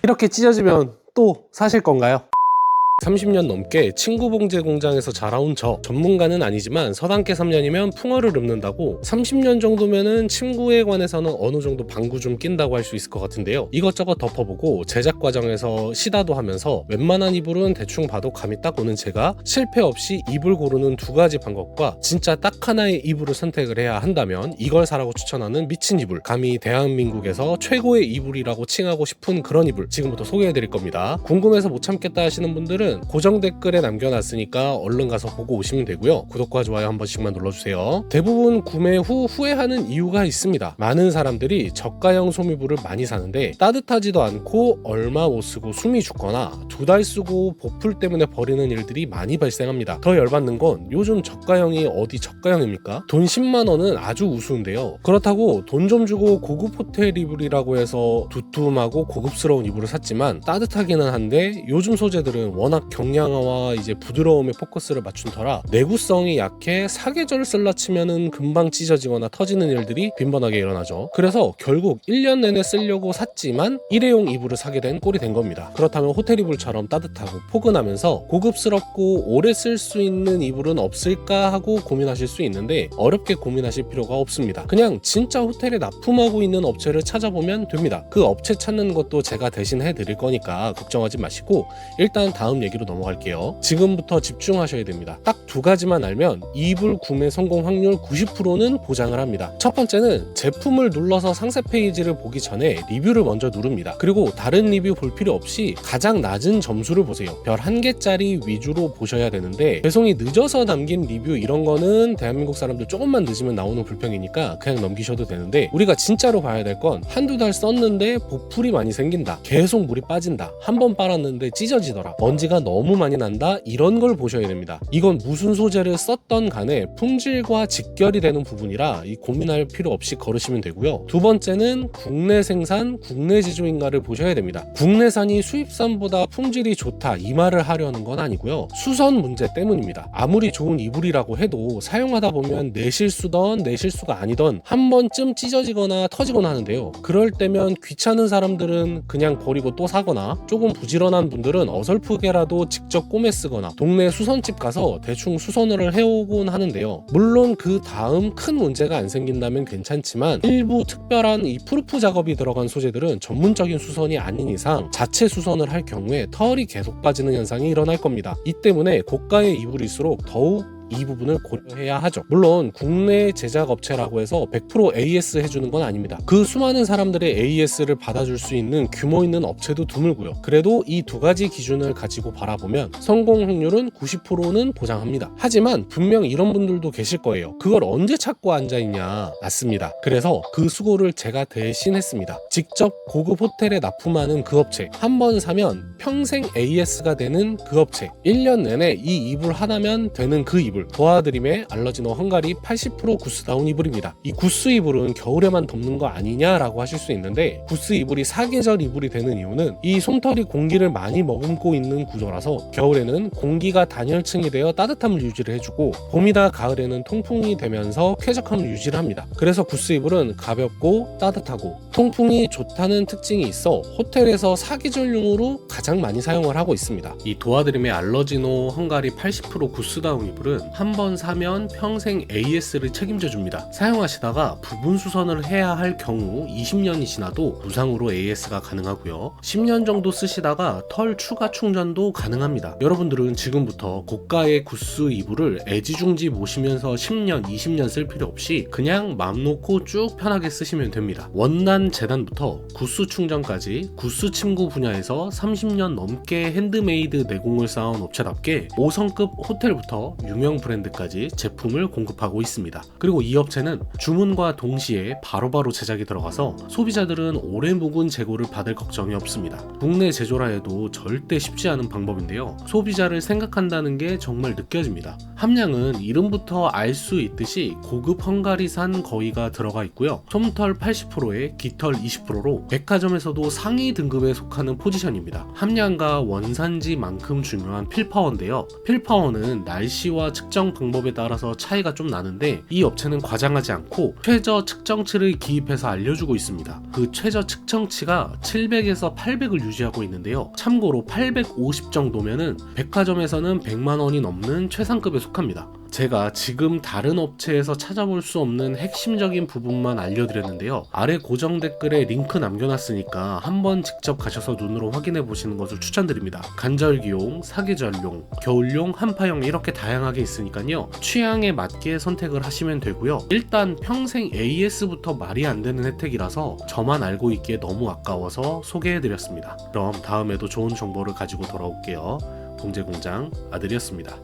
이렇게 찢어지면 또 사실 건가요? 30년 넘게 친구 봉제 공장에서 자라온 저 전문가는 아니지만 서당계 3년이면 풍어를 읊는다고 30년 정도면은 친구에 관해서는 어느 정도 방구 좀 낀다고 할 수 있을 것 같은데요. 이것저것 덮어보고 제작 과정에서 시다도 하면서 웬만한 이불은 대충 봐도 감이 딱 오는 제가 실패 없이 이불 고르는 두 가지 방법과 진짜 딱 하나의 이불을 선택을 해야 한다면 이걸 사라고 추천하는 미친 이불, 감히 대한민국에서 최고의 이불이라고 칭하고 싶은 그런 이불 지금부터 소개해드릴 겁니다. 궁금해서 못 참겠다 하시는 분들은 고정 댓글에 남겨놨으니까 얼른 가서 보고 오시면 되고요. 구독과 좋아요 한 번씩만 눌러주세요. 대부분 구매 후 후회하는 이유가 있습니다. 많은 사람들이 저가형 소미불을 많이 사는데 따뜻하지도 않고 얼마 못 쓰고 숨이 죽거나 2달 쓰고 보풀 때문에 버리는 일들이 많이 발생합니다. 더 열받는 건 요즘 저가형이 어디 저가형입니까? 돈 10만 원은 아주 우스운데요. 그렇다고 돈 좀 주고 고급 호텔 이불이라고 해서 두툼하고 고급스러운 이불을 샀지만 따뜻하기는 한데 요즘 소재들은 워낙 경량화와 이제 부드러움에 포커스를 맞춘 터라 내구성이 약해 사계절 쓸라 치면은 금방 찢어지거나 터지는 일들이 빈번하게 일어나죠. 그래서 결국 1년 내내 쓰려고 샀지만 일회용 이불을 사게 된 꼴이 된 겁니다. 그렇다면 호텔 이불처럼 따뜻하고 포근하면서 고급스럽고 오래 쓸 수 있는 이불은 없을까 하고 고민하실 수 있는데 어렵게 고민하실 필요가 없습니다. 그냥 진짜 호텔에 납품하고 있는 업체를 찾아보면 됩니다. 그 업체 찾는 것도 제가 대신 해드릴 거니까 걱정하지 마시고 일단 다음 얘기로 넘어갈게요. 지금부터 집중하셔야 됩니다. 딱 두 가지만 알면 이불 구매 성공 확률 90%는 보장을 합니다. 첫 번째는 제품을 눌러서 상세 페이지를 보기 전에 리뷰를 먼저 누릅니다. 그리고 다른 리뷰 볼 필요 없이 가장 낮은 점수를 보세요. 별 1개짜리 위주로 보셔야 되는데 배송이 늦어서 남긴 리뷰 이런 거는 대한민국 사람들 조금만 늦으면 나오는 불평이니까 그냥 넘기셔도 되는데 우리가 진짜로 봐야 될 건 한두 달 썼는데 보풀이 많이 생긴다, 계속 물이 빠진다, 한 번 빨았는데 찢어지더라, 먼지가 너무 많이 난다, 이런 걸 보셔야 됩니다. 이건 무슨 소재를 썼던 간에 품질과 직결이 되는 부분이라 고민할 필요 없이 걸으시면 되고요. 두 번째는 국내 생산, 국내 제조인가를 보셔야 됩니다. 국내산이 수입산보다 품질이 좋다 이 말을 하려는 건 아니고요. 수선 문제 때문입니다. 아무리 좋은 이불이라고 해도 사용하다 보면 내 실수던 내 실수가 아니던 한 번쯤 찢어지거나 터지거나 하는데요. 그럴 때면 귀찮은 사람들은 그냥 버리고 또 사거나 조금 부지런한 분들은 어설프게라도 직접 꼬매 쓰거나 동네 수선집 가서 대충 수선을 해오곤 하는데요. 물론 그 다음 큰 문제가 안 생긴다면 괜찮지만 일부 특별한 이 프루프 작업이 들어간 소재들은 전문적인 수선이 아닌 이상 자체 수선을 할 경우에 털이 계속 빠지는 현상이 일어날 겁니다. 이 때문에 고가의 이불일수록 더욱 이 부분을 고려해야 하죠. 물론 국내 제작 업체라고 해서 100% AS 해주는 건 아닙니다. 그 수많은 사람들의 AS를 받아줄 수 있는 규모 있는 업체도 드물고요. 그래도 이 두 가지 기준을 가지고 바라보면 성공 확률은 90%는 보장합니다. 하지만 분명 이런 분들도 계실 거예요. 그걸 언제 찾고 앉아있냐. 맞습니다. 그래서 그 수고를 제가 대신 했습니다. 직접 고급 호텔에 납품하는 그 업체, 한 번 사면 평생 AS가 되는 그 업체, 1년 내내 이 이불 하나면 되는 그 이불, 도와드림의 알러지노 헝가리 80% 구스다운 이불입니다. 이 구스 이불은 겨울에만 덮는 거 아니냐라고 하실 수 있는데 구스 이불이 사계절 이불이 되는 이유는 이 솜털이 공기를 많이 머금고 있는 구조라서 겨울에는 공기가 단열층이 되어 따뜻함을 유지를 해주고 봄이나 가을에는 통풍이 되면서 쾌적함을 유지를 합니다. 그래서 구스 이불은 가볍고 따뜻하고 통풍이 좋다는 특징이 있어 호텔에서 사계절용으로 가장 많이 사용을 하고 있습니다. 이 도와드림의 알러지노 헝가리 80% 구스다운 이불은 한 번 사면 평생 AS를 책임져 줍니다. 사용하시다가 부분 수선을 해야 할 경우 20년이 지나도 무상으로 AS가 가능하고요. 10년 정도 쓰시다가 털 추가 충전도 가능합니다. 여러분들은 지금부터 고가의 구스 이불을 애지중지 모시면서 10년, 20년 쓸 필요 없이 그냥 맘 놓고 쭉 편하게 쓰시면 됩니다. 원단 재단부터 구스 충전까지 구스 침구 분야에서 30년 넘게 핸드메이드 내공을 쌓은 업체답게 5성급 호텔부터 유명 브랜드까지 제품을 공급하고 있습니다. 그리고 이 업체는 주문과 동시에 바로바로 제작이 들어가서 소비자들은 오래 묵은 재고를 받을 걱정이 없습니다. 국내 제조라 해도 절대 쉽지 않은 방법인데요. 소비자를 생각한다는 게 정말 느껴집니다. 함량은 이름부터 알 수 있듯이 고급 헝가리산 거의가 들어가 있고요. 솜털 80%에 깃털 20%로 백화점에서도 상위 등급에 속하는 포지션입니다. 함량과 원산지만큼 중요한 필파워인데요. 필파워는 날씨와 측정 방법에 따라서 차이가 좀 나는데 이 업체는 과장하지 않고 최저 측정치를 기입해서 알려주고 있습니다. 그 최저 측정치가 700에서 800을 유지하고 있는데요. 참고로 850 정도면은 백화점에서는 100만 원이 넘는 최상급에 속합니다. 제가 지금 다른 업체에서 찾아볼 수 없는 핵심적인 부분만 알려드렸는데요. 아래 고정 댓글에 링크 남겨놨으니까 한번 직접 가셔서 눈으로 확인해 보시는 것을 추천드립니다. 간절기용, 사계절용, 겨울용, 한파용 이렇게 다양하게 있으니까요. 취향에 맞게 선택을 하시면 되고요. 일단 평생 AS부터 말이 안 되는 혜택이라서 저만 알고 있기에 너무 아까워서 소개해드렸습니다. 그럼 다음에도 좋은 정보를 가지고 돌아올게요. 봉제공장 아들이었습니다.